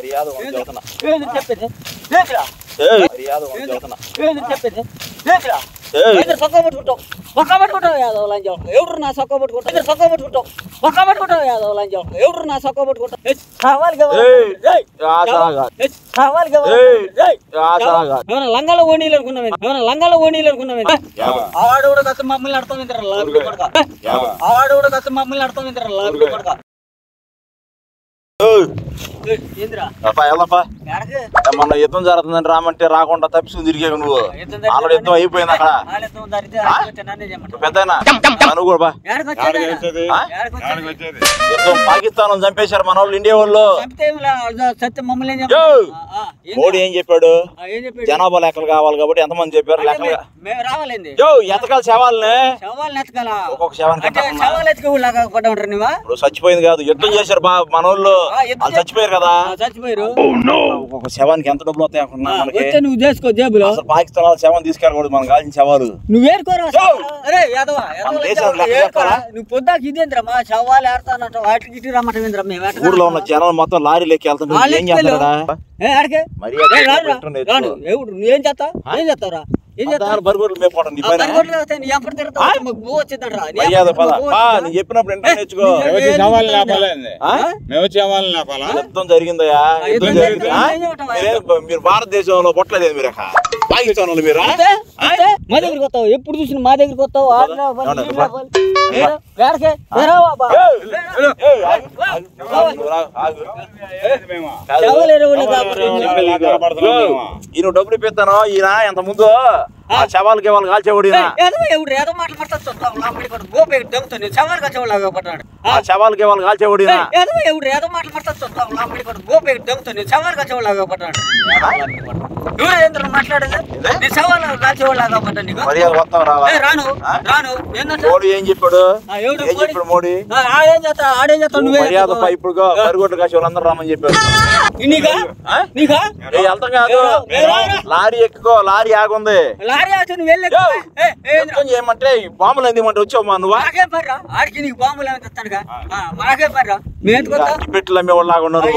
మర్యాద చెబుతున్నా చెప్పేది మర్యాద చెబుతున్నా చెప్పేది సొక్క పట్టుకుంటావు పక్క పట్టుకుంటావు యాదవ్ లంచం ఎవరు నా సొక్క పట్టుకుంటావు సొక్క పట్టుకుంటావు పక్క పట్టుకుంటావు యాదవ్ లంచం ఎవరు నా సొక్క పట్టుకుంటావు లంగాలో ఓణీలు అనుకున్నావు లంగాలో ఓణీలు అనుకున్నావు ఆవాడు కూడా కత్తి మమ్మల్ని అర్థం ఆవాడు కూడా కత్తి మమ్మల్ని అర్థం మొన్న యుద్ధం జరుగుతుందని రామంటే రాకుండా తప్పించుకుని తిరిగావు నువ్వు ఆల్రెడీ యుద్ధం అయిపోయింది అక్కడ పెద్ద నువ్వు కూడా యుద్ధం పాకిస్తాన్ చంపేశారు మన వాళ్ళు ఇండియా వాళ్ళు. మోడీ ఏం చెప్పాడు జనాభా లెక్కలు కావాలి కాబట్టి ఎంతమంది చెప్పారు లెక్కలు ఎతకాలి శవాలని ఒక్కొక్క శవానికి ఇప్పుడు చచ్చిపోయింది కాదు యుద్ధం చేశారు మన వాళ్ళు చచ్చిపోయారు కదా ఒక్కొక్క శవానికి ఎంత డబ్బులు వస్తాయి నువ్వు చేసుకో జేబులో అసలు పాకిస్తాన్ వాళ్ళ శవాన్ని తీసుకెళ్ళకూడదు మనం కాల్చిన శవాలు నువ్వు ఏరుకోరా నువ్వు పొద్దాక ఇదేంద్రా మా శవాలు ఏడతానంట వాటికి ఇటు రమ్మంట ఊర్లో ఉన్న జనాలు మొత్తం లారీ లెక్కి వెళ్తాను ఏం చేస్తాడా ఏం చేస్తావు ఏం చేస్తావురా చెప్పినప్పుడు నేర్చుకో జరిగిందయా మీరు భారతదేశంలో పొట్టలేదు మీరు పాకిస్తాన్ వాళ్ళు మీరు మా దగ్గరికి వస్తావు ఎప్పుడు చూసిన మా దగ్గరికి వస్తావు ఈయన డబ్బులు ఇప్పిస్తాను ఈయన ఎంత ముందు శవాలకి వాళ్ళు కాల్చేవాడు శవాలకి వాళ్ళు కాల్చేవాడు మోడీ ఏం చెప్పాడు మోడీ మర్యాద ఇప్పుడు పరిగొట్టు కాసి వాళ్ళందరూ రామని చెప్పాడు వెళ్తాం కాదు లారీ ఎక్కువ లారీ ఆగుంది ఏమంటే బాంబులు ఎందుమంటే వచ్చావు నువ్వు పెట్టిలు అమ్మేవాళ్ళు లాగా ఉన్నారు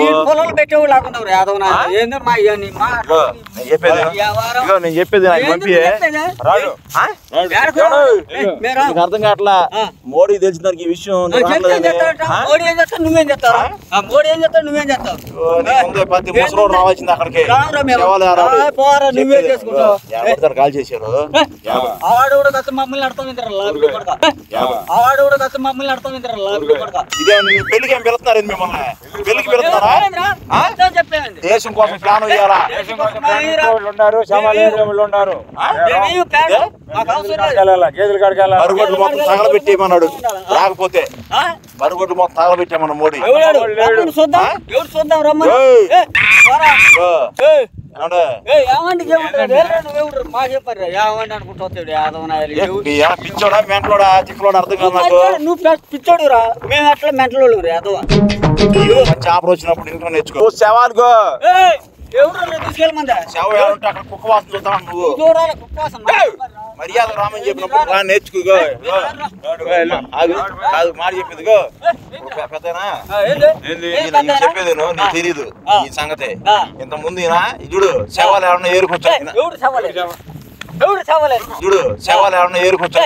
నేను చెప్పేది అర్థం కావట్లా మోడీ తెలిసిన దానికి ఈ విషయం ముసలోడు రావాల్సింది అక్కడికి కాల్ చేశారు ఆవాడు కూడా కత్తి మమ్మల్ని అర్థం ఆవాడు కూడా కత్తి మమ్మల్ని అర్థం ఇదే పెళ్లికి ఏం పిలుస్తున్నారు మిమ్మల్ని పెళ్లికి పిలుస్తున్నారా దేశం కోసం ప్లాన్ చేయాలా మరుగుొడ్లు మొత్తం తగలబెట్టేయమన్నాడు రాకపోతే మరుగుొడ్లు మొత్తం తగలబెట్టామన్న మోడీ చూద్దాం రమ్మని పిచ్చోడా మెంటలోడా చిక్కలోడా అర్థం కాదు నువ్వు పిచ్చోడు రా మేము అట్లా మెంటలోడు చేపలు వచ్చినప్పుడు ఇంట్లో నేర్చుకో శవాలుగో తీసుకెళ్ళమందా అక్కడ కుక్క వాసన చూద్దాం నువ్వు మర్యాద రామని చెప్పినప్పుడు నేర్చుకో మాట చెప్పేదిగో పెద్దనా చెప్పేది నీకు తెలీదు ఈ సంగతి ఇంత ముందు చూడు శవాలు ఎవరన్నా ఏరుకొచ్చా చూడు శవాలు ఎవరన్నా ఏరుకొచ్చా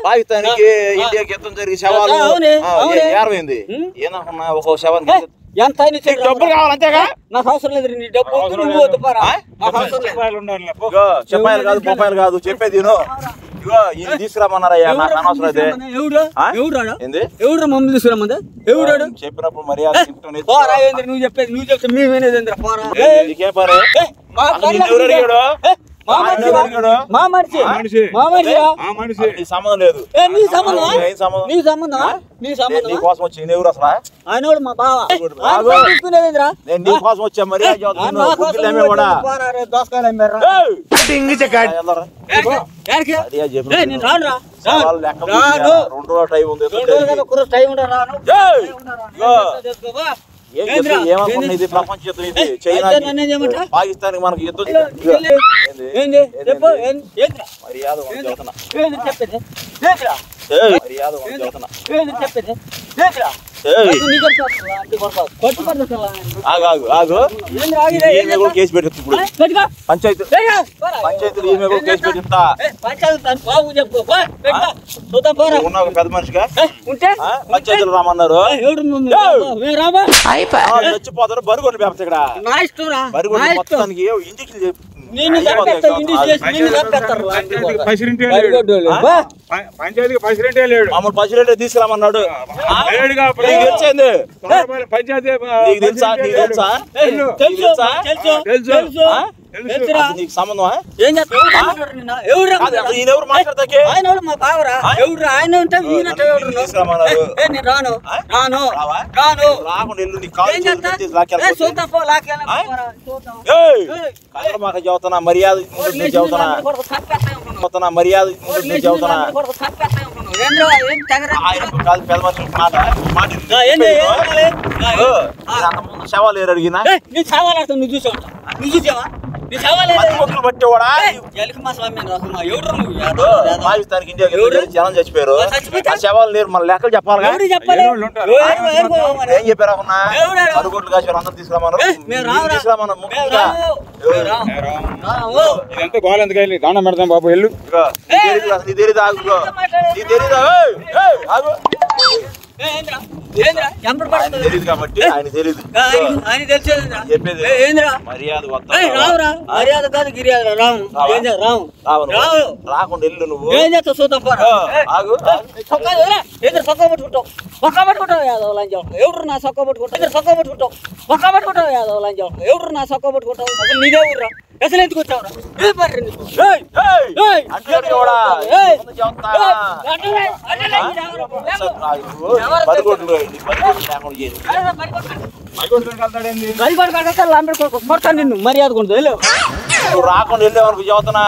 పాకిస్తాన్కి ఇండియాకి యుద్ధం జరిగి శవాలు ఏరమైంది ఏమనుకున్నా ఒక్కో శవానికి ఎంత డబ్బులు కావాలంతేగా నాకు అవసరం లేదు నీ డబ్బు నువ్వు చెప్పాలి కాదు రూపాయలు కాదు చెప్పేది తీసుకురామన్నారయ్యా నాకు అనవసరం అయితే ఎవరు మమ్మల్ని తీసుకురామంది ఎవరు చెప్పినప్పుడు మర్యాద నువ్వు చెప్పేది నువ్వు చెప్తే మేమేనేది నీకే పని సంబంధం లేదు నీ కోసం వచ్చి ఎవరు అసలు ఆయన మా బావ నేను నీ కోసం వచ్చా మర్యాద ఏమనుకున్నా ఇది ప్రపంచ యుద్ధం ఇది చైనా పాకిస్తాన్ మనకి యుద్ధం మర్యాద మర్యాద చెబుతున్నా. చెప్పేది కేసు పెట్టి ఇప్పుడు పంచాయతీలు కేసు పెట్టిస్తా. ఉన్నావు పెద్ద మనిషిగా ఉంటే పంచాయతీలు రామన్నారు. చచ్చిపోతారు బరిగొడ్లు పేపర్ ఇక్కడ బరిగొడ్లు మొత్తానికి ఇంటికి పంచాయతీకి ప్రెసిడెంటే లేడు. మమ్మల్ని ప్రెసిడెంట్ తీసుకురామన్నాడు. నీకు సంబంధమా? ఈయనెవరు మాట్లాడతాకే? ఆయన మా బావరా ఎవరు ఆయన ఉంటే తీసుకురామన్నారు. రాను రాను రాను రాకుండా ఎల్లు నీ మాకు చదువుతున్నా మర్యాద చదువుతున్నా మర్యాద చదువుతున్నా కాదు పెద్ద మనుషులు మాట ముందు శవాలు ఏరు అడిగినా నువ్వు చూసావా నువ్వు చూసావా పట్టేవాడా పాకిస్తాన్కి ఇండియాకి జనం చచ్చిపోయారు. శవాలు లేరు మన లెక్కలు చెప్పాలి. ఏం చెప్పారు అరుగుట్లు కాసి అందరూ తీసుకురామన్నారు. తీసుకురామన్నా ఇదంతా గోళ ఎందుకు వెళ్ళి దానం పెడతాం బాబు వెళ్ళు. నీ తెలీదు ఆగు నీ తెలీదు ఆగు తెలీదు కాబట్టి ఆయన తెలీదు చెప్పేది మర్యాద మర్యాద కాదు గిర్యాద రాము రాకుండా వెళ్ళు. నువ్వు ఏం చేస్తావు చూద్దాం ఆగు ఎదురు సొక్క పట్టుకుంటావు ఒక్క పట్టుకుంటావు యాదవ్ లంచం ఎవరు నా సొక్క పట్టుకుంటావు ఎదురు సొక్క పట్టుకుంటావు ఒక్క పట్టుకుంటావు యాదవ్ లంచం ఎవరు నా సొక్క పట్టుకుంటావు అసలు నీదే ఊర్రా అసలు ఎందుకు వచ్చావురా నిన్ను మర్యాద కొండదు నువ్వు రాకుండా వెళ్ళే వరకు చదువుతున్నా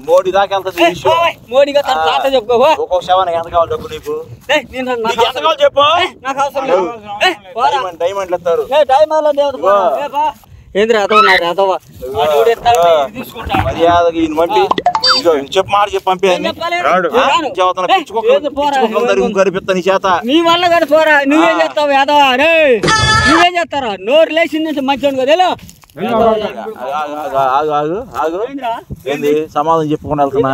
మోడీ దాకా వెళ్తుంది. మోడీగా తన తాత చెప్పుకో ఒక్కొక్క శవానికి ఎంత కావాలి డబ్బు నీకు? ఎంత కావాలి చెప్పు. నాకు అవసరం లేదు. డైమండ్లు ఎత్తారు. ఏంద్రా అదవా మర్యాదకి ఈయన మళ్ళీ చెప్పు మాట చెప్పి పంపేది కనిపిస్తా నీ చేత. నీ వల్ల కదా పోరా నువ్వేం చేస్తావు యాదవా రే నువ్వేం చేస్తారా నోరు లేచిందంటే మంచి కదా ఏంది సమాధానం చెప్పుకుని వెళ్తున్నా.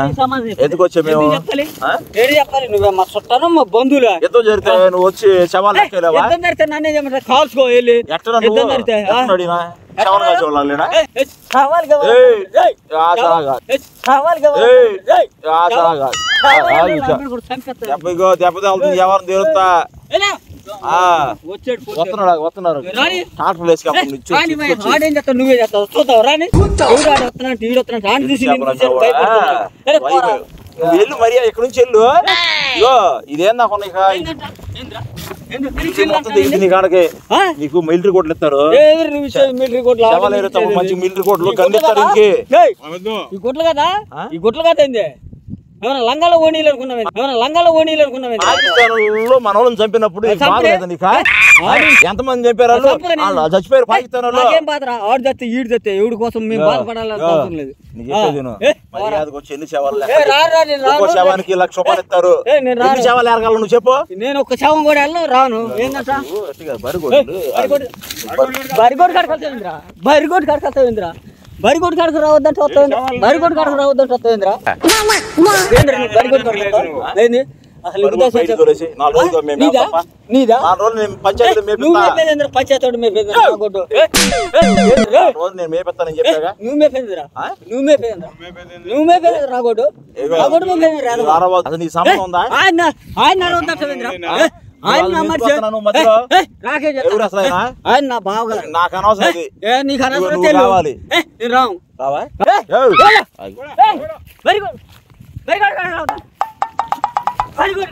ఎందుకు వచ్చా మేము చెప్పాలి నువ్వే మా చుట్టాను మా బంధువులు ఎంతో జరిగితే నువ్వు వచ్చి శవాలు ఎక్కలేవా? జరిగితే నన్నే చెప్పండి కాల్చుకో వెళ్ళి ఎవరు తీరుతా వస్తున్నారు నువ్వే చేస్తావు చూద్దావు రాని వెళ్ళు మర్యాద ఇక్కడ నుంచి వెళ్ళు. ఇదేం నాకు కాడకి నీకు మిలిటరీ కోట్లు ఇస్తారు. మంచి మిలిటరీ కోట్లు కండిస్తారు. ఈ గుట్లు కదా ఈ గుట్లు కదా ఏమైనా లంగాలో ఓణీలు అనుకున్నావు పాకిస్తాన్ మన వాళ్ళని చంపినప్పుడు ఎంతమంది చంపారు? చచ్చిపోయారు పాకిస్తాన్ ఆడు చస్తే ఈడు చస్తే ఎవడి కోసం మేము బాధపడాలని లేదు. శవానికి 1,00,000 రూపాయలు ఇస్తారు. శవాలు ఎరగాల నువ్వు చెప్పు. నేను ఒక శవం కూడా వెళ్ళను రాను. ఏంటంటా బరిగోడు కడకలుతుందిరా బరిగోడు కడకలుతుందిరా బరిగోడు కడకు రావద్దంటే వస్తుంది బరిగోడు కడకు రావద్దంటే వస్తుందిరా బరిగోడు కడకలుతుంది పంచాయతీ రాగోడు ఆయన నా బావగారు నాకు అనవసరం. నీకు అనవసరం కావాలి రావు వెరీ గుడ్ వెరీ గుడ్